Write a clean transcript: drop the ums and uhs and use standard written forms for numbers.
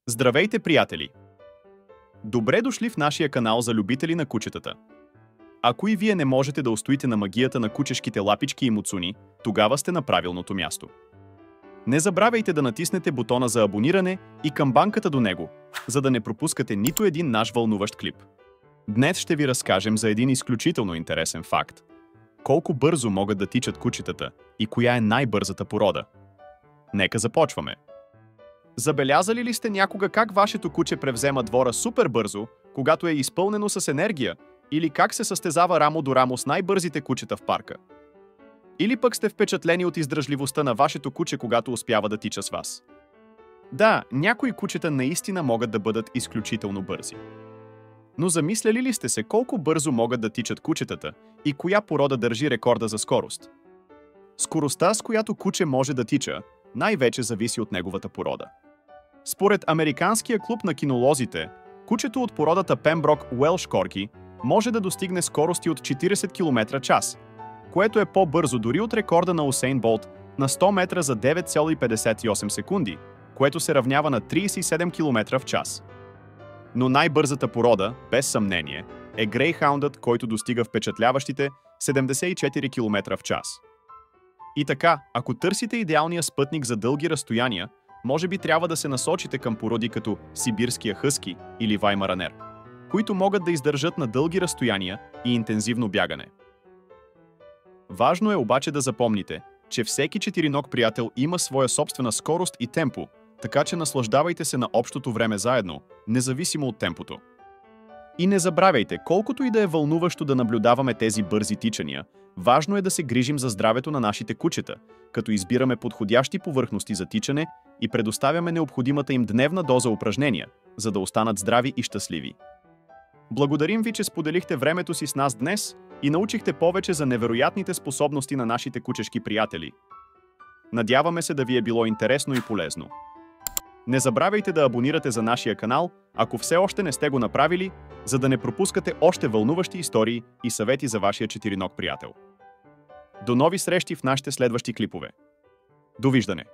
Здравейте, приятели! Добре дошли в нашия канал за любители на кучетата. Ако и вие не можете да устоите на магията на кучешките лапички и муцуни, тогава сте на правилното място. Не забравяйте да натиснете бутона за абониране и камбанката до него, за да не пропускате нито един наш вълнуващ клип. Днес ще ви разкажем за един изключително интересен факт. Колко бързо могат да тичат кучетата и коя е най-бързата порода. Нека започваме! Забелязали ли сте някога как вашето куче превзема двора супер бързо, когато е изпълнено с енергия, или как се състезава рамо до рамо с най-бързите кучета в парка? Или пък сте впечатлени от издръжливостта на вашето куче, когато успява да тича с вас? Да, някои кучета наистина могат да бъдат изключително бързи. Но замисляли ли сте се колко бързо могат да тичат кучетата и коя порода държи рекорда за скорост? Скоростта, с която куче може да тича, най-вече зависи от неговата порода. Според Американския клуб на кинолозите, кучето от породата Пемброк Уелш Корги може да достигне скорости от 40 км/ч, което е по-бързо дори от рекорда на Усейн Болт на 100 метра за 9,58 секунди, което се равнява на 37 км/ч. Но най-бързата порода, без съмнение, е грейхаундът, който достига впечатляващите 74 км/ч. И така, ако търсите идеалния спътник за дълги разстояния, може би трябва да се насочите към породи като сибирския хъски или ваймаранер, които могат да издържат на дълги разстояния и интензивно бягане. Важно е обаче да запомните, че всеки четириног приятел има своя собствена скорост и темпо, така че наслаждавайте се на общото време заедно, независимо от темпото. И не забравяйте, колкото и да е вълнуващо да наблюдаваме тези бързи тичания, важно е да се грижим за здравето на нашите кучета, като избираме подходящи повърхности за тичане и предоставяме необходимата им дневна доза упражнения, за да останат здрави и щастливи. Благодарим ви, че споделихте времето си с нас днес и научихте повече за невероятните способности на нашите кучешки приятели. Надяваме се да ви е било интересно и полезно. Не забравяйте да абонирате за нашия канал, ако все още не сте го направили, за да не пропускате още вълнуващи истории и съвети за вашия четириног приятел. До нови срещи в нашите следващи клипове. Довиждане!